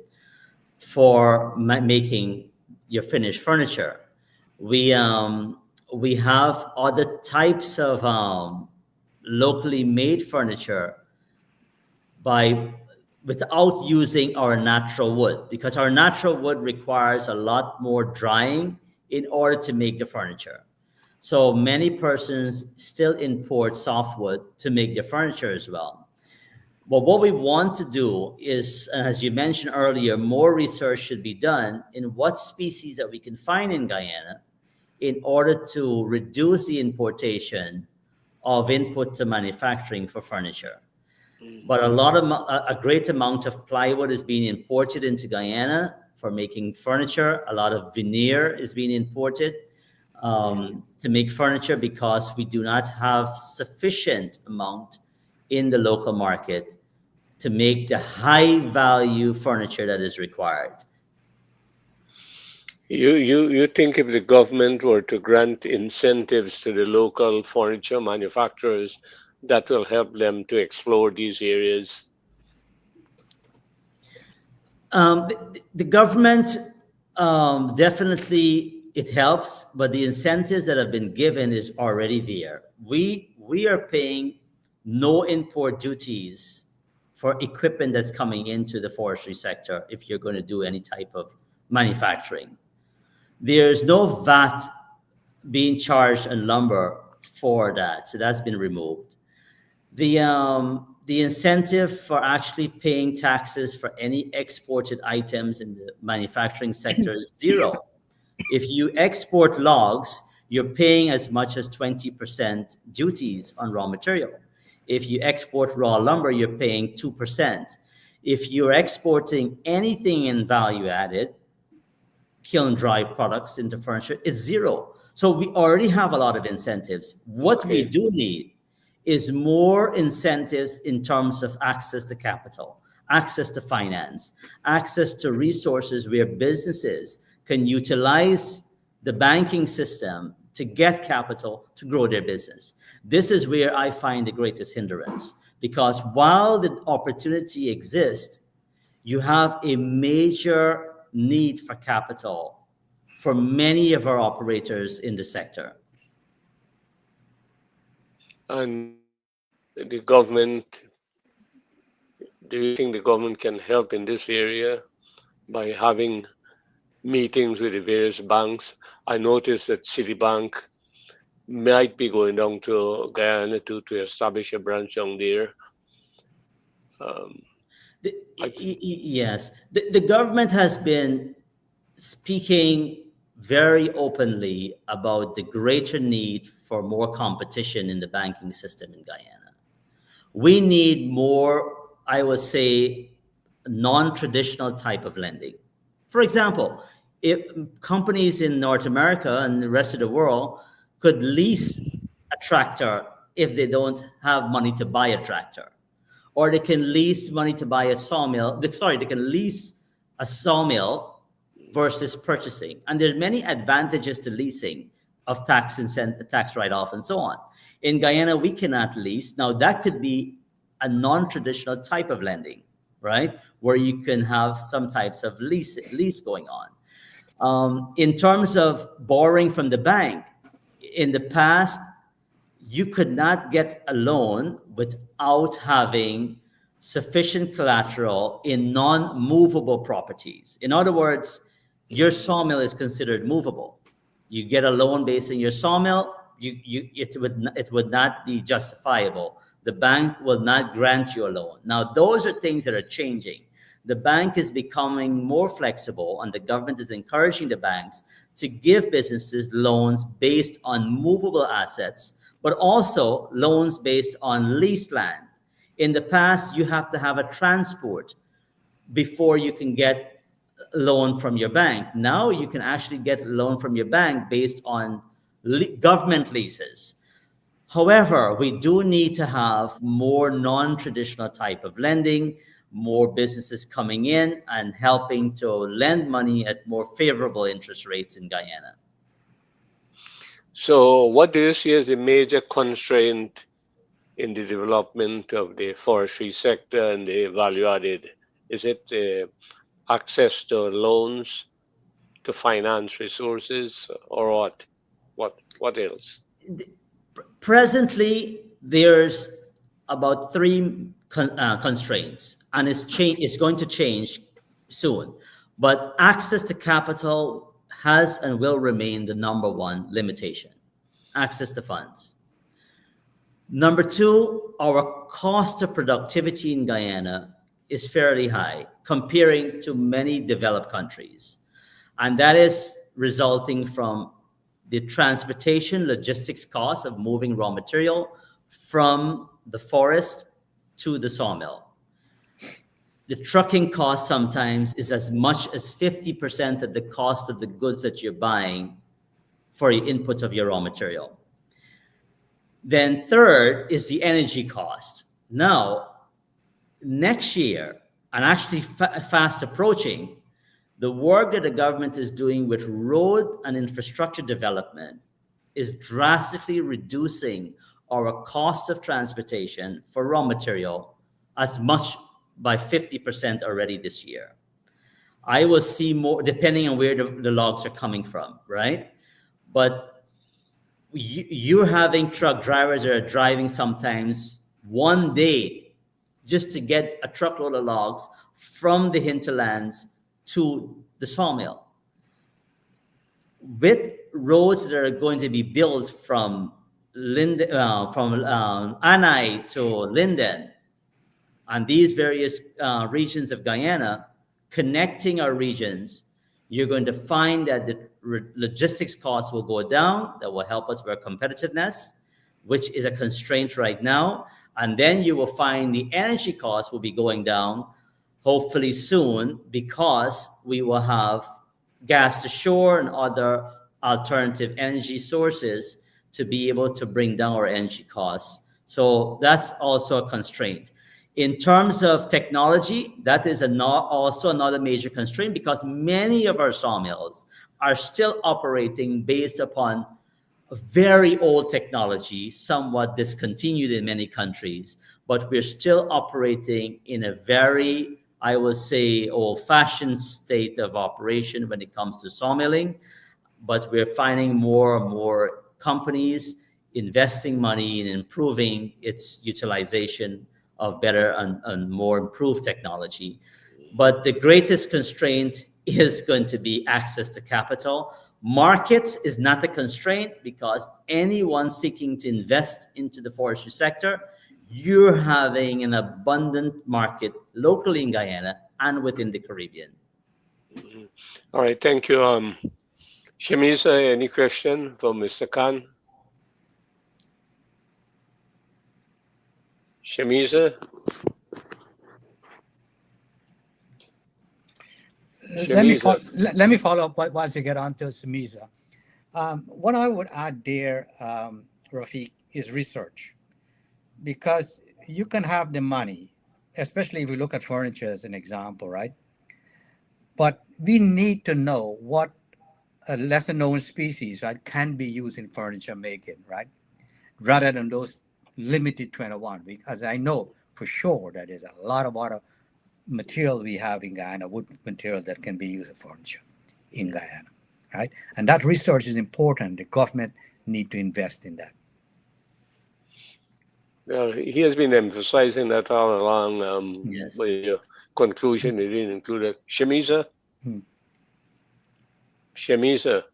for making your finished furniture. We have other types of locally made furniture without using our natural wood, because our natural wood requires a lot more drying in order to make the furniture. So many persons still import softwood to make their furniture as well. But what we want to do is, as you mentioned earlier, more research should be done in what species that we can find in Guyana in order to reduce the importation of input to manufacturing for furniture. But a great amount of plywood is being imported into Guyana for making furniture. A lot of veneer is being imported to make furniture because we do not have sufficient amount in the local market to make the high value furniture that is required. You think if the government were to grant incentives to the local furniture manufacturers, that will help them to explore these areas? The government definitely it helps, but the incentives that have been given is already there. We are paying no import duties for equipment that's coming into the forestry sector if you're going to do any type of manufacturing. There's no VAT being charged on lumber for that, so that's been removed. The incentive for actually paying taxes for any exported items in the manufacturing sector is zero. If you export logs, you're paying as much as 20% duties on raw material. If you export raw lumber, you're paying 2%. If you're exporting anything in value added, kiln dry products into furniture, it's zero. So we already have a lot of incentives. What we Okay. do need is more incentives in terms of access to capital, access to finance, access to resources where businesses can utilize the banking system to get capital to grow their business. This is where I find the greatest hindrance, because while the opportunity exists, you have a major need for capital for many of our operators in the sector. And the government, do you think the government can help in this area by having meetings with the various banks? I noticed that Citibank might be going down to Guyana to establish a branch down there. Um, Yes, the government has been speaking very openly about the greater need for more competition in the banking system in Guyana. We need more, I would say, non-traditional type of lending. For example, if companies in North America and the rest of the world could lease a tractor if they don't have money to buy a tractor, or they can lease money to buy a sawmill. Sorry, they can lease a sawmill versus purchasing. And there's many advantages to leasing of tax incentive, tax write-off, and so on. In Guyana, we cannot lease. Now, that could be a non-traditional type of lending, right? Where you can have some types of lease going on. In terms of borrowing from the bank, in the past, you could not get a loan without having sufficient collateral in non-movable properties. In other words, your sawmill is considered movable. You get a loan based on your sawmill, it would not be justifiable. The bank will not grant you a loan. Now, those are things that are changing. The bank is becoming more flexible, and the government is encouraging the banks to give businesses loans based on movable assets, but also loans based on leased land. In the past, you have to have a transport before you can get a loan from your bank. Now you can actually get a loan from your bank based on government leases. However, we do need to have more non-traditional type of lending, more businesses coming in and helping to lend money at more favorable interest rates in Guyana. so what do you see as a major constraint in the development of the forestry sector and the value added? Is it access to loans, to finance resources, or what? What else? Presently, there's about three constraints, and it's going to change soon. But access to capital has and will remain the number one limitation. Access to funds. Number two, our cost of productivity in Guyana is fairly high comparing to many developed countries. And that is resulting from the transportation logistics cost of moving raw material from the forest to the sawmill. The trucking cost sometimes is as much as 50% of the cost of the goods that you're buying for your input of your raw material. Then third is the energy cost. Now, next year, and actually fast approaching, the work that the government is doing with road and infrastructure development is drastically reducing our cost of transportation for raw material as much by 50% already this year. I will see more depending on where the logs are coming from, right? But you're having truck drivers that are driving sometimes one day just to get a truckload of logs from the hinterlands to the sawmill. with roads that are going to be built from Anai to Linden, on these various regions of Guyana, connecting our regions, you're going to find that the logistics costs will go down. That will help us with our competitiveness, which is a constraint right now. And then you will find the energy costs will be going down, hopefully soon, because we will have gas to shore and other alternative energy sources to be able to bring down our energy costs. So that's also a constraint. In terms of technology, that is also another major constraint, because many of our sawmills are still operating based upon very old technology, somewhat discontinued in many countries, but we're still operating in a very, I would say, old-fashioned state of operation when it comes to sawmilling. But we're finding more and more companies investing money in improving its utilization of better and more improved technology. But the greatest constraint is going to be access to capital. Markets is not a constraint, because anyone seeking to invest into the forestry sector, you're having an abundant market locally in Guyana and within the Caribbean. All right, thank you. Shamisa, any question for Mr. Khan? Shamisa? Let me follow up once you get on to Samisa. What I would add there, Rafeek, is research. Because you can have the money, especially if we look at furniture as an example, right? But we need to know what a lesser known species, right, can be used in furniture making, right? Rather than those limited 21. Because I know for sure that there's a lot of other material we have in Guyana, wood material that can be used for furniture in Guyana, right? And that research is important. The government need to invest in that. He has been emphasizing that all along. Yes. By your conclusion, it didn't include it. Shamisa? Shamisa?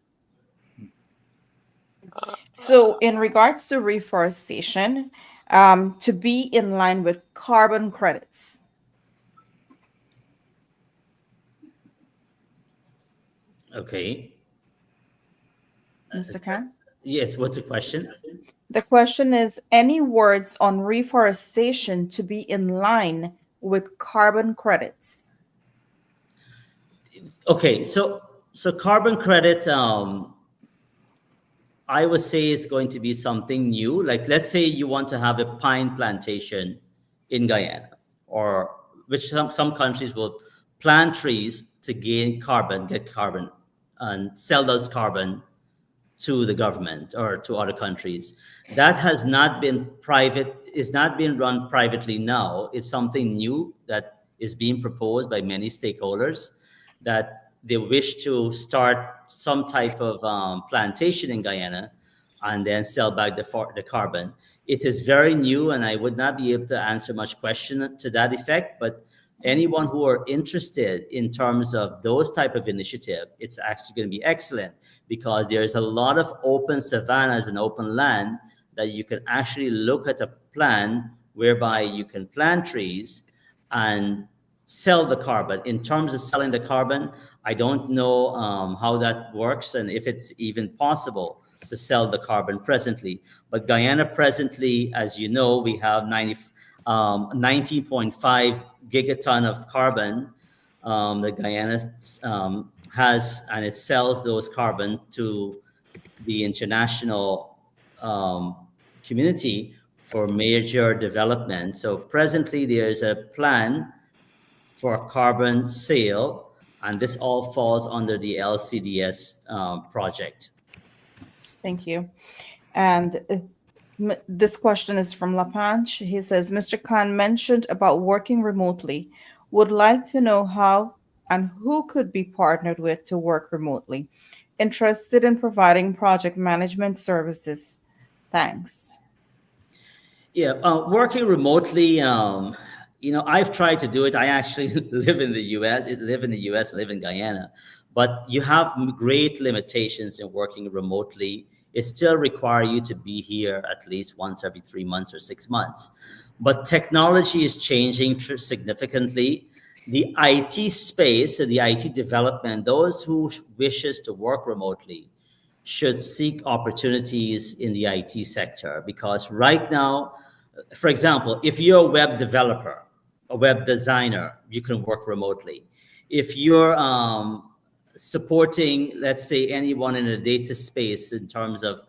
So, in regards to reforestation, to be in line with carbon credits. Okay. Mr. Khan? Yes, what's the question? The question is, any words on reforestation to be in line with carbon credits? Okay, so carbon credit, I would say, is going to be something new. Like, let's say you want to have a pine plantation in Guyana, or which some countries will plant trees to get carbon, and sell those carbon to the government or to other countries. That has not been is not being run privately now. It's something new that is being proposed by many stakeholders, that they wish to start some type of plantation in Guyana and then sell back the carbon. It is very new, and I would not be able to answer much question to that effect, but anyone who are interested in terms of those type of initiative, it's actually going to be excellent, because there's a lot of open savannas and open land that you can actually look at a plan whereby you can plant trees and sell the carbon. In terms of selling the carbon, I don't know how that works and if it's even possible to sell the carbon presently. But Guyana presently, as you know, we have 19.5 gigaton of carbon that Guyana has, and it sells those carbon to the international community for major development. So presently there's a plan for carbon sale, and this all falls under the LCDS project. Thank you. And this question is from Lapanche. He says, Mr. Khan mentioned about working remotely. Would like to know how and who could be partnered with to work remotely. Interested in providing project management services. Thanks. Yeah, working remotely, I've tried to do it. I actually live in the U.S., live in Guyana. but you have great limitations in working remotely. It still requires you to be here at least once every 3 months or 6 months. But technology is changing significantly. The IT space, so the IT development, those who wishes to work remotely should seek opportunities in the IT sector, because right now, for example, if you're a web developer, a web designer, you can work remotely. If you're supporting, let's say, anyone in a data space in terms of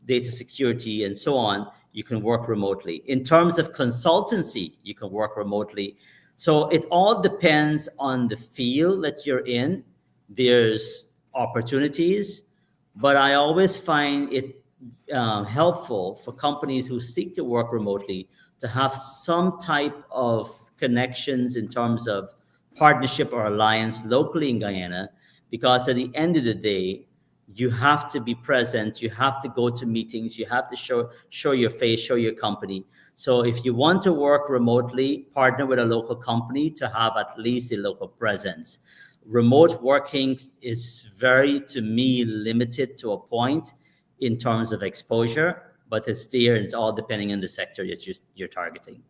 data security and so on, you can work remotely. In terms of consultancy, you can work remotely. So it all depends on the field that you're in. There's opportunities, but I always find it helpful for companies who seek to work remotely to have some type of connections in terms of partnership or alliance locally in Guyana, because at the end of the day, you have to be present, you have to go to meetings, you have to show your face, show your company. So if you want to work remotely, partner with a local company to have at least a local presence. Remote working is very, to me, limited to a point in terms of exposure, but it's there, it's all depending on the sector that you're targeting.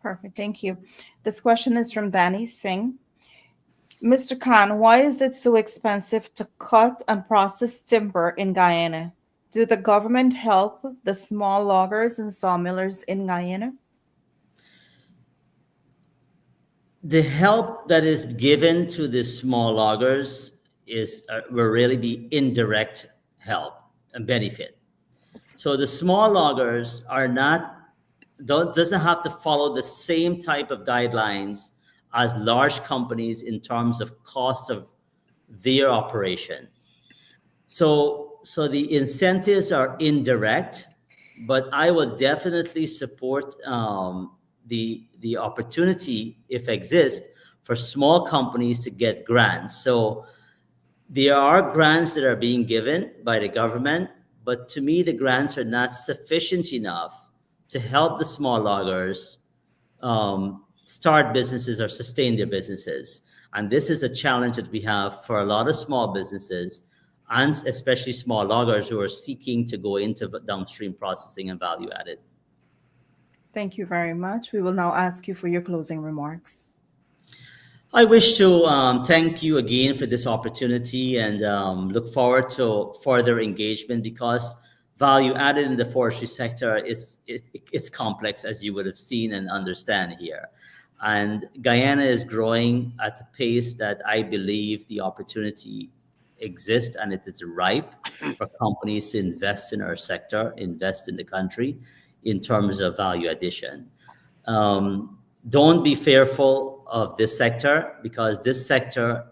Perfect. Thank you. This question is from Danny Singh. Mr. Khan, why is it so expensive to cut and process timber in Guyana? Do the government help the small loggers and sawmillers in Guyana? The help that is given to the small loggers will really be indirect help and benefit. So the small loggers doesn't have to follow the same type of guidelines as large companies in terms of cost of their operation. So the incentives are indirect, but I will definitely support the opportunity, if exists, for small companies to get grants. So there are grants that are being given by the government, but to me, the grants are not sufficient enough to help the small loggers start businesses or sustain their businesses. And this is a challenge that we have for a lot of small businesses, and especially small loggers who are seeking to go into downstream processing and value added. Thank you very much. We will now ask you for your closing remarks. I wish to thank you again for this opportunity, and look forward to further engagement, because value added in the forestry sector it's complex, as you would have seen and understand here. And Guyana is growing at a pace that I believe the opportunity exists, and it is ripe for companies to invest in our sector, invest in the country in terms of value addition. Don't be fearful of this sector, because this sector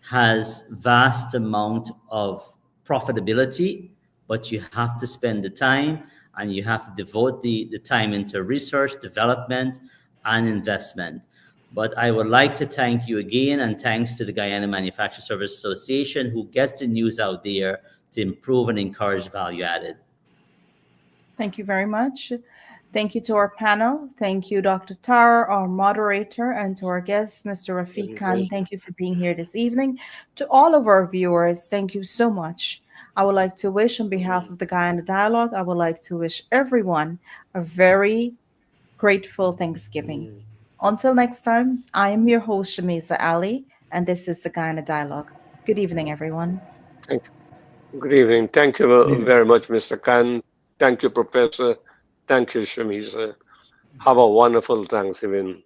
has vast amount of profitability, but you have to spend the time, and you have to devote the time into research, development, and investment. But I would like to thank you again, and thanks to the Guyana Manufacturing Service Association, who gets the news out there to improve and encourage value added. Thank you very much. Thank you to our panel. Thank you, Dr. Tar, our moderator, and to our guest, Mr. Rafeek Khan. Thank you for being here this evening. To all of our viewers, thank you so much. I would like to wish, on behalf of the Guyana Dialogue, I would like to wish everyone a very grateful Thanksgiving. Until next time, I am your host, Shamiza Ali, and this is the Guyana Dialogue. Good evening, everyone. Good evening. Thank you very much, Mr. Khan. Thank you, Professor. Thank you, Shamiza. Have a wonderful Thanksgiving.